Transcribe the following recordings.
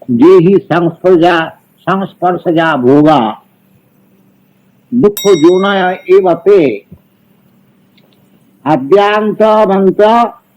जेहि संस्पर्शजा भोगा दुख जोनय एवते अद्यांतवंत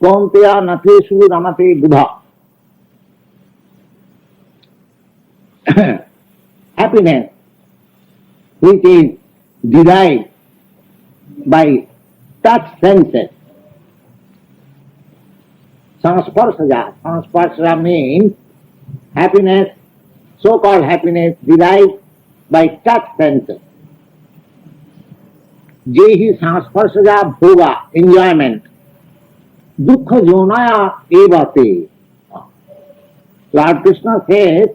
कौन्तेय नतेषु रमते बुधा. Happiness which is derived by touch senses. Sansparsaja means happiness, so-called happiness derived by touch senses. Jehi sansparsaja bhoga, enjoyment. Dukkha jonaya evate. Lord Krishna says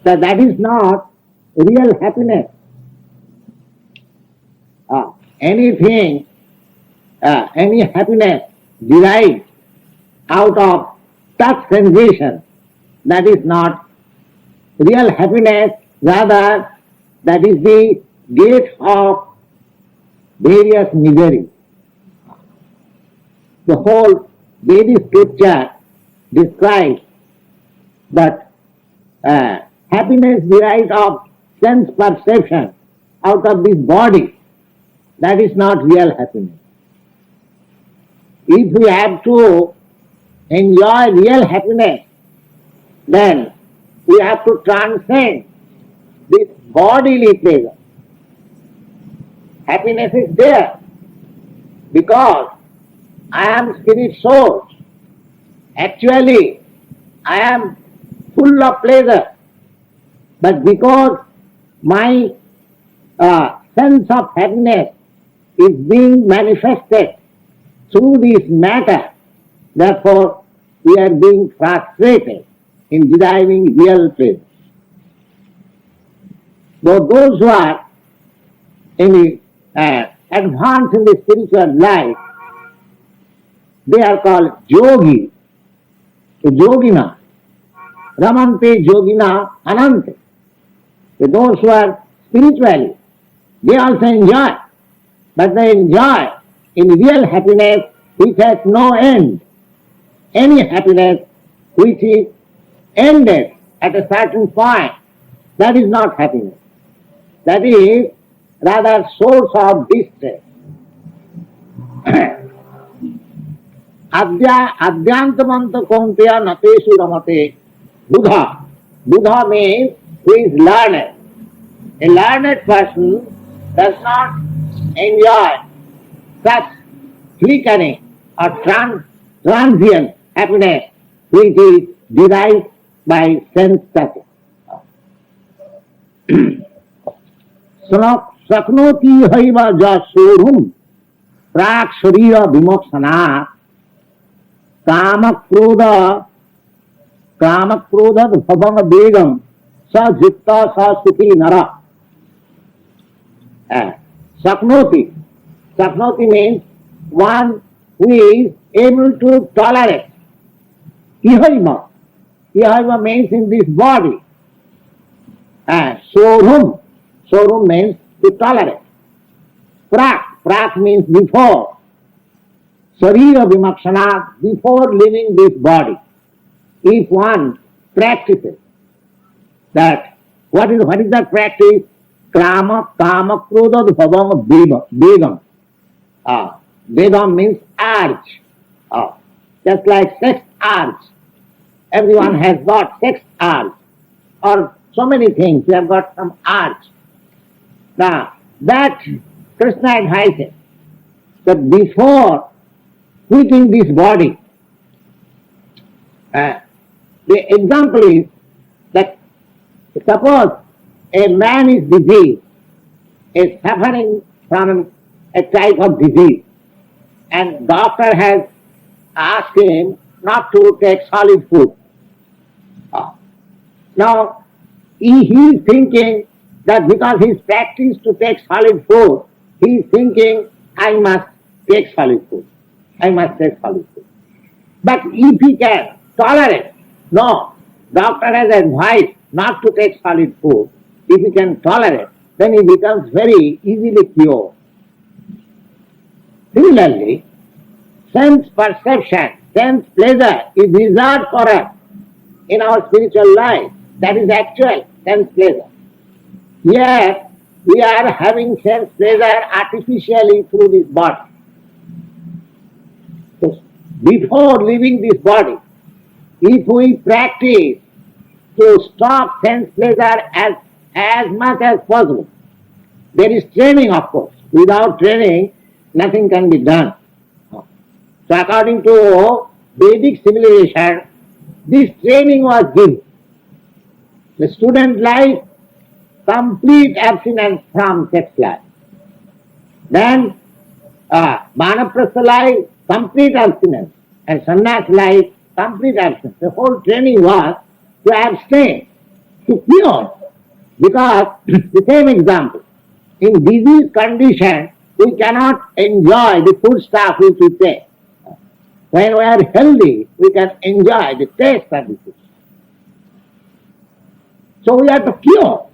that is not real happiness. Any happiness derived out of touch sensation, that is not real happiness, rather that is the gate of various misery. The whole Vedic scripture describes that happiness derived of sense perception out of this body, that is not real happiness. If we have to enjoy real happiness, then we have to transcend this bodily pleasure. Happiness is there because I am spirit soul. Actually, I am full of pleasure, but because my sense of happiness is being manifested through this matter, therefore we are being frustrated in deriving real pleasure. Though those who are advanced in the spiritual life, they are called yogi, yogina, ramante yogina anante. Those who are spiritually, they also enjoy, but they enjoy in real happiness which has no end. Any happiness which is ended at a certain point, that is not happiness. That is rather source of distress. Adyantamanta kaunteya natesu ramate buddha. Buddha means who is learned. A learned person does not enjoy such flickering or transient happiness which is derived by sense touch. Saknoti haiva jasorum prak sharira vimoksana kamakroda bhavanga begam sa jitta sa sukhi nara. Saknoti means one who is able to tolerate. Ihaiva means in this body. Sorum means to tolerate. Prak means before. Sharira vimakshana, before leaving this body. If one practices that, what is that practice? Kama krodha bhavanga begam. Begam means urge. Just like sex urge. Everyone has got sex urge. Or so many things, we have got some urge. Now, that Krishna advises that before quitting this body, the example is that suppose a man is diseased, is suffering from a type of disease, and doctor has asked him not to take solid food. Now, he is thinking that because he is practiced to take solid food, he is thinking, I must take solid food. But if he can tolerate, no, doctor has advised not to take solid food. If he can tolerate, then he becomes very easily cured. Similarly, sense perception, sense pleasure is reserved for us in our spiritual life. That is actual sense pleasure. Yet we are having sense pleasure artificially through this body. So before leaving this body, if we practice to stop sense pleasure as much as possible, there is training, of course. Without training, nothing can be done. So according to Vedic civilization, this training was given. The student life, complete abstinence from sex life. Then Vanaprastha life, complete abstinence. And Sannyas life, complete abstinence. The whole training was to abstain, to cure. Because the same example, in disease condition, we cannot enjoy the food stuff which we take. When we are healthy, we can enjoy the taste of the food. So we have to cure.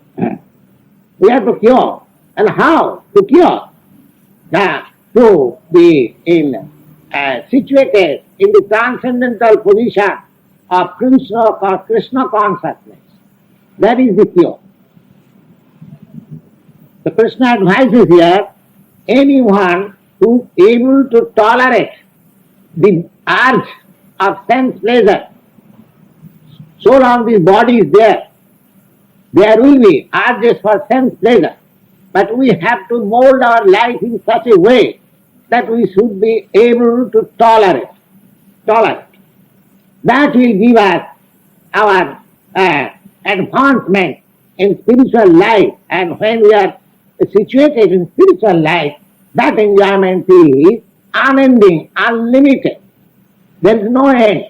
We have to cure. And how to cure? To be situated in the transcendental position of Krishna consciousness. That is the cure. The Krishna advises here, anyone who is able to tolerate the urge of sense pleasure, so long this body is there will be urges for sense pleasure. But we have to mold our life in such a way that we should be able to tolerate. That will give us our advancement in spiritual life, and when we are situated in spiritual life, that enjoyment is unending, unlimited. There is no end.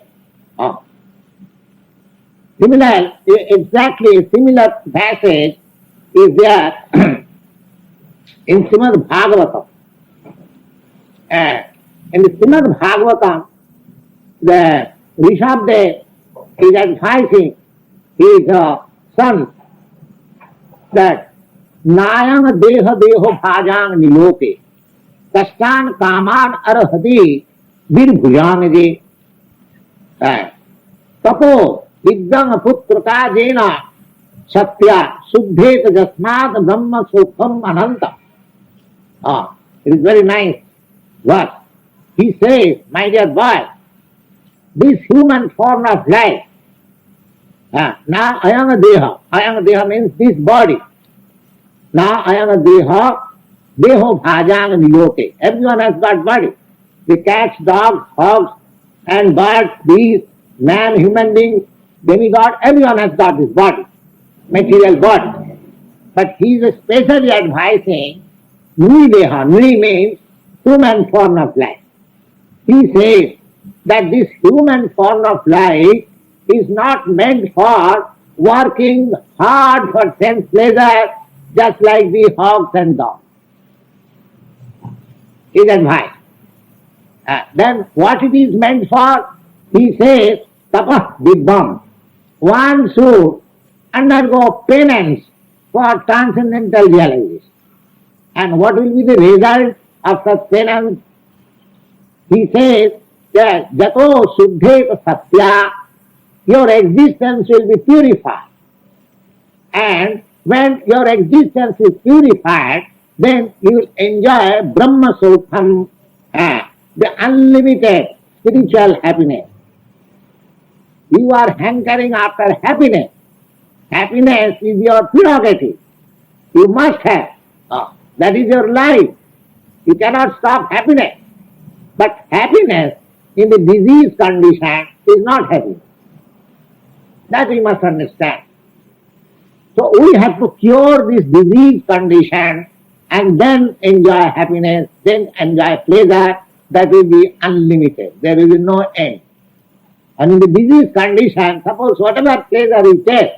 Exactly a similar passage is there in Srimad Bhagavatam. In the Srimad Bhagavatam, the Rishabdev is advising his son that Nayang deha deho bhajang niloke kastan kaman arhati virbhujang tapo viddang putraka jena satya suddhet jasmat brahma sukham ananta. It is very nice verse. He says, my dear boy, this human form of life, now ayanga deha means this body. Now ayanga deho bhajang niloke. Everyone has got body. The cats, dogs, hogs, and birds, beasts, man, human being, demigod, everyone has got this body, material body. But he is especially advising Nideha. Ni means human form of life. He says that this human form of life is not meant for working hard for sense pleasure, just like the hogs and dogs. His advice. Then what it is meant for? He says, tapah viddham. One should undergo penance for transcendental realization. And what will be the result of such penance? He says that jato suddhet satya, your existence will be purified. And when your existence is purified, then you will enjoy Brahma Sukham, the unlimited spiritual happiness. You are hankering after happiness. Happiness is your prerogative. You must have. That is your life. You cannot stop happiness. But happiness in the disease condition is not happiness. That we must understand. So we have to cure this disease condition and then enjoy happiness, then enjoy pleasure. That will be unlimited. There will be no end. And in the disease condition, suppose whatever pleasure you take,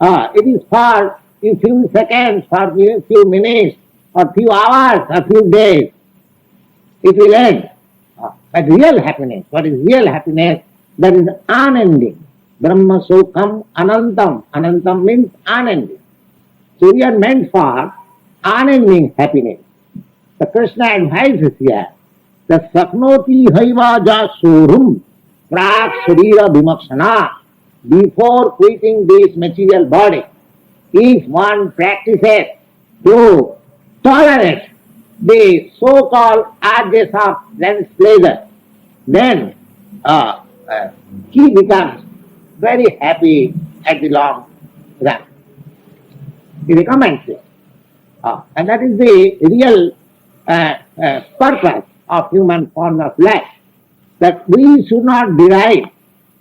it is for a few seconds, for a few minutes, or few hours, a few days. It will end. But real happiness, what is real happiness? That is unending. Brahma Sukham Anantam. Anantam means unending. So we are meant for unending happiness. The Krishna advises here, that Saknoti Haiva Ja Surum Prak Sharira Vimakshana before quitting this material body, if one practices to tolerate the so-called urges of sense pleasure, then he becomes very happy at the long run. He recommends it. And that is the real purpose of human form of life. That we should not derive,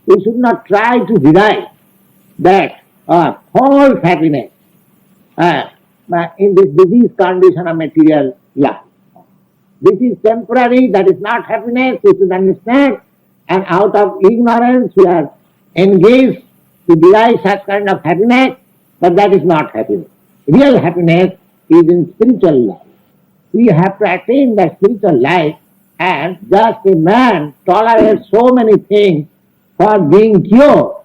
we should not try to derive that false happiness in this disease condition of material life. This is temporary, that is not happiness, we should understand, and out of ignorance we are engaged to derive such kind of happiness, but that is not happiness. Real happiness is in spiritual life. We have to attain the spiritual life, and just a man tolerates so many things for being cured.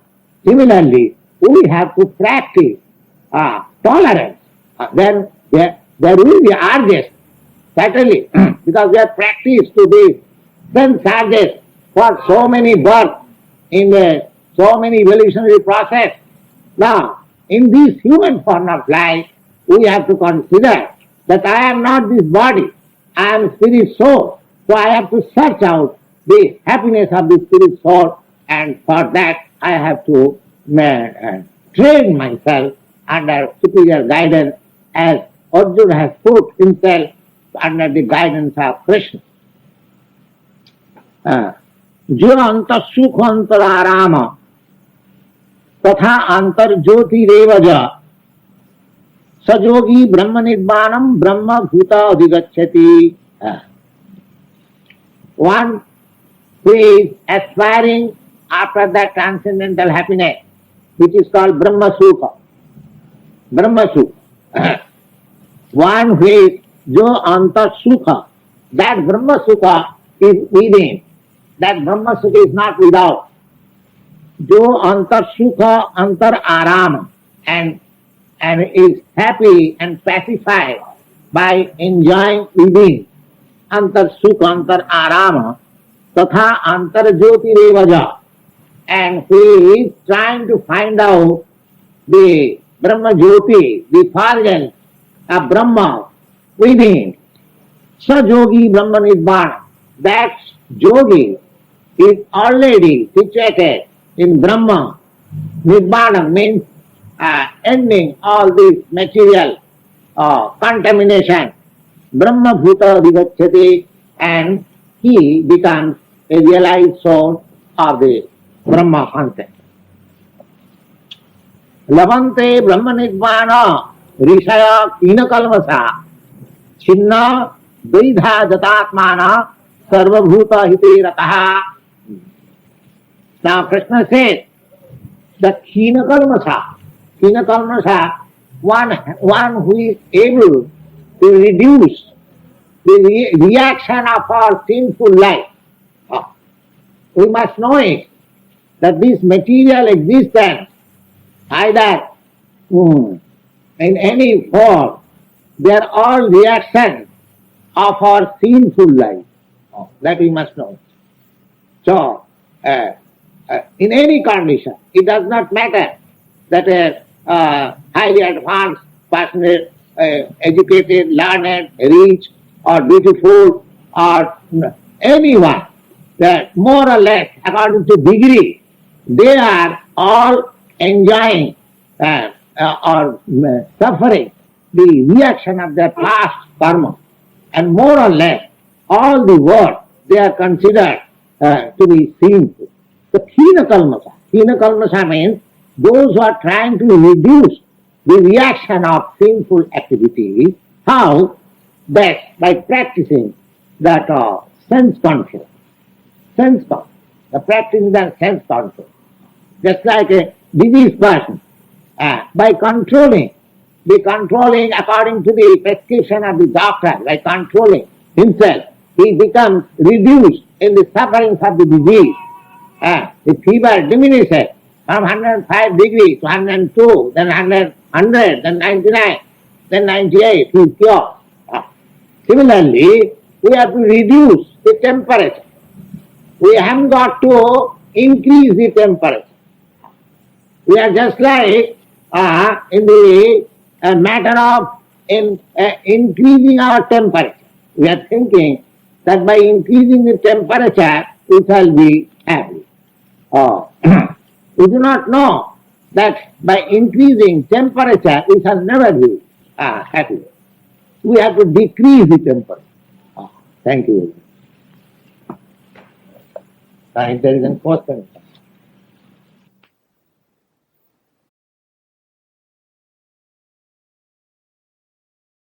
Similarly, we have to practice tolerance. Then there will be urges, certainly, because we have practiced to be sense urges for so many births in so many evolutionary process. Now, in this human form of life, we have to consider that I am not this body, I am spirit soul. So I have to search out the happiness of the spirit soul, and for that I have to train myself under superior guidance, as Arjuna has put himself under the guidance of Krishna. जो अंत सुख अंतर आराम तथा अंतर ज्योति रेवज सजोगी ब्रह्म निर्वाणम ब्रह्म भूत अधिगच्छति. One who is aspiring after that transcendental happiness, which is called Brahma Sukha. Brahma Sukha. One who is Jo Anta Sukha, that Brahma Sukha is within. That Brahma Sukha is not without. Jo Anta Sukha Antar Aram, and is happy and pacified by enjoying within. Antar Sukha Antar Arama Tatha Antar Jyoti Revaja, and he is trying to find out the Brahma Jyoti, the effulgence of Brahma within. Sajogi Brahma Nibbana, that yogi is already situated in Brahma. Nibbana means ending all this material contamination. Brahma Bhuta Vigacchati, and he becomes a realized soul of the Brahma concept. Lavante Brahma Nibbana Rishaya Kina Kalmasa Chinna Dvaidha Jatatmana Sarvabhuta Hite Rataha. Now Krishna says that Kina Kalmasa, one who is able to reduce the reaction of our sinful life. We must know it, that this material existence, either in any form, they are all reactions of our sinful life. That we must know. So, in any condition, it does not matter that a highly advanced person is educated, learned, rich, or beautiful, or anyone, that more or less according to degree, they are all enjoying or suffering the reaction of their past karma. And more or less, all the world, they are considered to be sinful. The Khina Kalmasa means those who are trying to reduce the reaction of sinful activities. How? That by practicing that sense control. The practicing that sense control. Just like a diseased person, by controlling according to the prescription of the doctor, by controlling himself, he becomes reduced in the sufferings of the disease. The fever diminishes from 105 degrees to 102, then 100, then 99, then 98, he is cured. Similarly, we have to reduce the temperature. We haven't got to increase the temperature. We are just like in the matter of increasing our temperature. We are thinking that by increasing the temperature, we shall be happy. Oh, we do not know that by increasing temperature, we shall never be happy. We have to decrease the temperature. Oh, thank you. If there is a question.